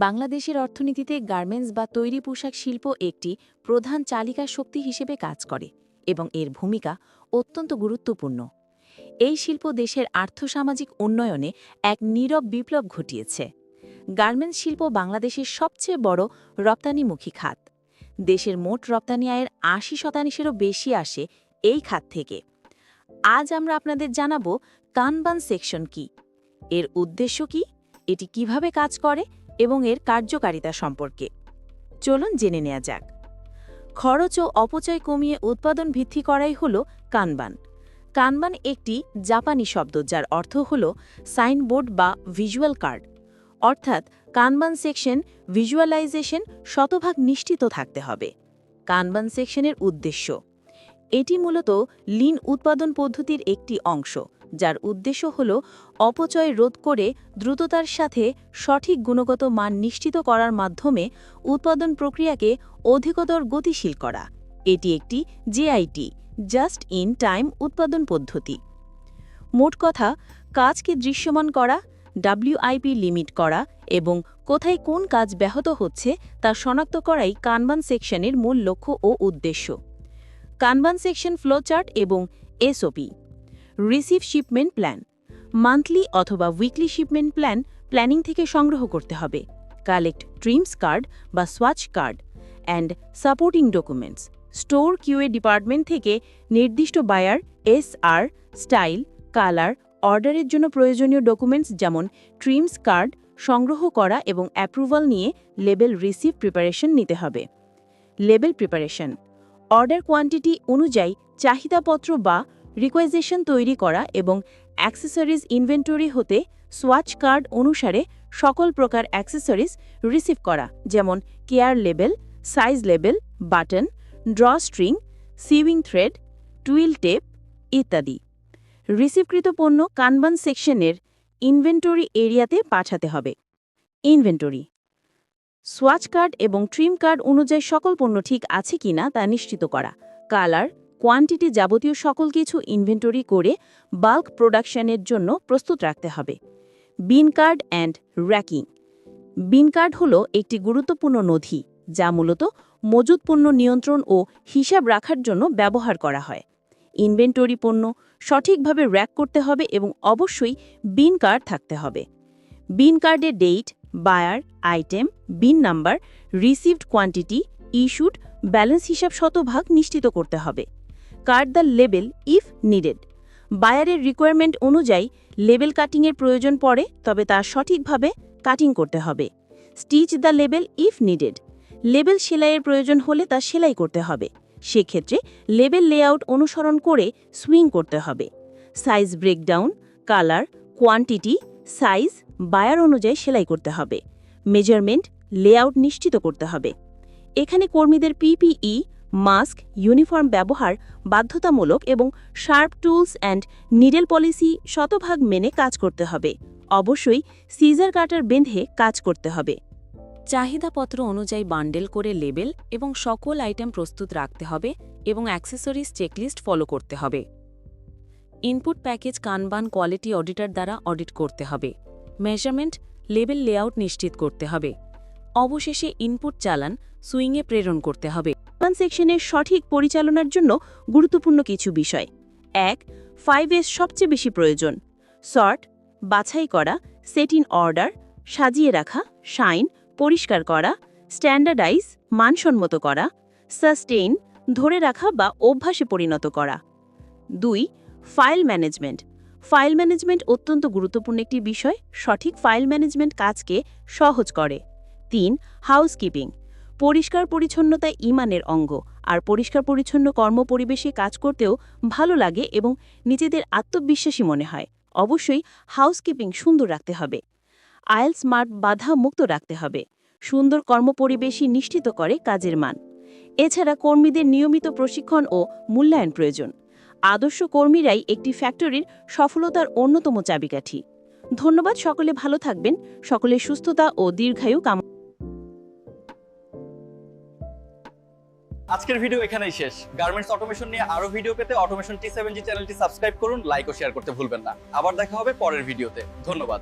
বাংলাদেশের অর্থনীতিতে গার্মেন্টস বা তৈরি পোশাক শিল্প একটি প্রধান চালিকা শক্তি হিসেবে কাজ করে এবং এর ভূমিকা অত্যন্ত গুরুত্বপূর্ণ। এই শিল্প দেশের আর্থসামাজিক উন্নয়নে এক নীরব বিপ্লব ঘটিয়েছে। গার্মেন্টস শিল্প বাংলাদেশের সবচেয়ে বড় রপ্তানিমুখী খাত। দেশের মোট রপ্তানি আয়ের ৮০%-এরও বেশি আসে এই খাত থেকে। আজ আমরা আপনাদের জানাবো কানবান সেকশন কি, এর উদ্দেশ্য কি, এটি কিভাবে কাজ করে এবং এর কার্যকারিতা সম্পর্কে চলুন জেনে নেওয়া যাক। খরচ ও অপচয় কমিয়ে উৎপাদন ভিত্তি করাই হল কানবান। কানবান একটি জাপানি শব্দ যার অর্থ হল সাইনবোর্ড বা ভিজুয়াল কার্ড। অর্থাৎ কানবান সেকশন ভিজুয়ালাইজেশন শতভাগ নিশ্চিত থাকতে হবে। কানবান সেকশনের উদ্দেশ্য: এটি মূলত লিন উৎপাদন পদ্ধতির একটি অংশ, যার উদ্দেশ্য হল অপচয় রোধ করে দ্রুততার সাথে সঠিক গুণগত মান নিশ্চিত করার মাধ্যমে উৎপাদন প্রক্রিয়াকে অধিকতর গতিশীল করা। এটি একটি জেআইটি, জাস্ট ইন টাইম উৎপাদন পদ্ধতি। মোট কথা, কাজকে দৃশ্যমান করা, ডাব্লিউআইপি লিমিট করা এবং কোথায় কোন কাজ ব্যাহত হচ্ছে তা শনাক্ত করাই কানবান সেকশনের মূল লক্ষ্য ও উদ্দেশ্য। কানবান সেকশন ফ্লোচার্ট এবং SOP: receive shipment plan, monthly অথবা উইকলি শিপমেন্ট প্ল্যানিং থেকে সংগ্রহ করতে হবে। কালেক্ট ট্রিমস কার্ড বা swatch card and supporting documents. Store QA department থেকে নির্দিষ্ট বায়ার, এসআর, স্টাইল, কালার, অর্ডারের জন্য প্রয়োজনীয় ডকুমেন্টস যেমন ট্রিমস কার্ড সংগ্রহ করা এবং অ্যাপ্রুভাল নিয়ে লেবেল রিসিভ প্রিপারেশন নিতে হবে। লেবেল প্রিপারেশন: অর্ডার কোয়ান্টিটি অনুযায়ী চাহিদাপত্র বা রিকোয়েজেশন তৈরি করা এবং অ্যাক্সেসরিজ ইনভেন্টরি হতে সোয়াচ কার্ড অনুসারে সকল প্রকার অ্যাক্সেসরিজ রিসিভ করা, যেমন care label, size label, button, drawstring, sewing thread, twill tape ইত্যাদি। রিসিভকৃত পণ্য কানবান সেকশনের ইনভেন্টরি এরিয়াতে পাঠাতে হবে। ইনভেন্টরি: সোয়াচ কার্ড এবং ট্রিম কার্ড অনুযায়ী সকল পণ্য ঠিক আছে কিনা তা নিশ্চিত করা। কালার, কোয়ান্টিটি যাবতীয় সকল কিছু ইনভেন্টরি করে বাল্ক প্রোডাকশনের জন্য প্রস্তুত রাখতে হবে। Bin card and racking: bin card হল একটি গুরুত্বপূর্ণ নথি যা মূলত মজুত পণ্য নিয়ন্ত্রণ ও হিসাব রাখার জন্য ব্যবহার করা হয়। ইনভেন্টরি পণ্য সঠিকভাবে র্যাক করতে হবে এবং অবশ্যই বিন কার্ড থাকতে হবে। বিন কার্ডের date, buyer, item, bin number, received quantity, issued, balance হিসাব শতভাগ নিশ্চিত করতে হবে। Card the label if needed: বায়ারের রিকোয়ারমেন্ট অনুযায়ী লেবেল কাটিংয়ের প্রয়োজন পড়ে, তবে তা সঠিকভাবে কাটিং করতে হবে। Stitch the label if needed: label সেলাইয়ের প্রয়োজন হলে তা সেলাই করতে হবে। সেক্ষেত্রে লেবেল লেআউট অনুসরণ করে সুইং করতে হবে। Size breakdown: colour, quantity, size buyer অনুযায়ী সেলাই করতে হবে। মেজারমেন্ট, লেআউট নিশ্চিত করতে হবে। এখানে কর্মীদের পিপিই, মাস্ক, ইউনিফর্ম ব্যবহার বাধ্যতামূলক এবং sharp tools and needle policy শতভাগ মেনে কাজ করতে হবে। অবশ্যই সিজার কাটার বেঁধে কাজ করতে হবে। চাহিদাপত্র অনুযায়ী বান্ডেল করে লেবেল এবং সকল আইটেম প্রস্তুত রাখতে হবে এবং অ্যাক্সেসরিজ চেকলিস্ট ফলো করতে হবে। ইনপুট প্যাকেজ কানবান কোয়ালিটি অডিটর দ্বারা অডিট করতে হবে। মেজারমেন্ট, লেবেল লেআউট নিশ্চিত করতে হবে। অবশেষে ইনপুট চালান সুইংয়ে প্রেরণ করতে হবে। কানবান সেকশনের সঠিক পরিচালনার জন্য গুরুত্বপূর্ণ কিছু বিষয়: ১. 5S সবচেয়ে বেশি প্রয়োজন। সর্ট, বাছাই করা, সেট ইন অর্ডার, সাজিয়ে রাখা, শাইন, পরিষ্কার করা, স্ট্যান্ডার্ডাইজ, মানসম্মত করা, সাস্টেইন, ধরে রাখা বা অভ্যাসে পরিণত করা। ২. File management. ফাইল ম্যানেজমেন্ট অত্যন্ত গুরুত্বপূর্ণ একটি বিষয়। সঠিক ফাইল ম্যানেজমেন্ট কাজকে সহজ করে। ৩. হাউসকিপিং। পরিষ্কার পরিচ্ছন্নতা ঈমানের অঙ্গ, আর পরিষ্কার পরিচ্ছন্ন কর্মপরিবেশে কাজ করতেও ভালো লাগে এবং নিজেদের আত্মবিশ্বাসী মনে হয়। অবশ্যই হাউসকিপিং সুন্দর রাখতে হবে। আয়েল স্মার্ট, বাধা মুক্ত রাখতে হবে। সুন্দর কর্মপরিবেশই নিশ্চিত করে কাজের মান। এছাড়া কর্মীদের নিয়মিত প্রশিক্ষণ ও মূল্যায়ন প্রয়োজন। আদর্শ কর্মীরাই একটি ফ্যাক্টরির সফলতার অন্যতম চাবিকাঠি। ধন্যবাদ। সকলে ভালো থাকবেন। সকলের সুস্থতা ও দীর্ঘায়ু কামনা। আজকের ভিডিও এখানেই শেষ। গার্মেন্টস অটোমেশন নিয়ে আরো ভিডিও পেতে অটোমেশন T7G চ্যানেলটি সাবস্ক্রাইব করুন, লাইক ও শেয়ার করতে ভুলবেন না। আবার দেখা হবে পরের ভিডিওতে। ধন্যবাদ।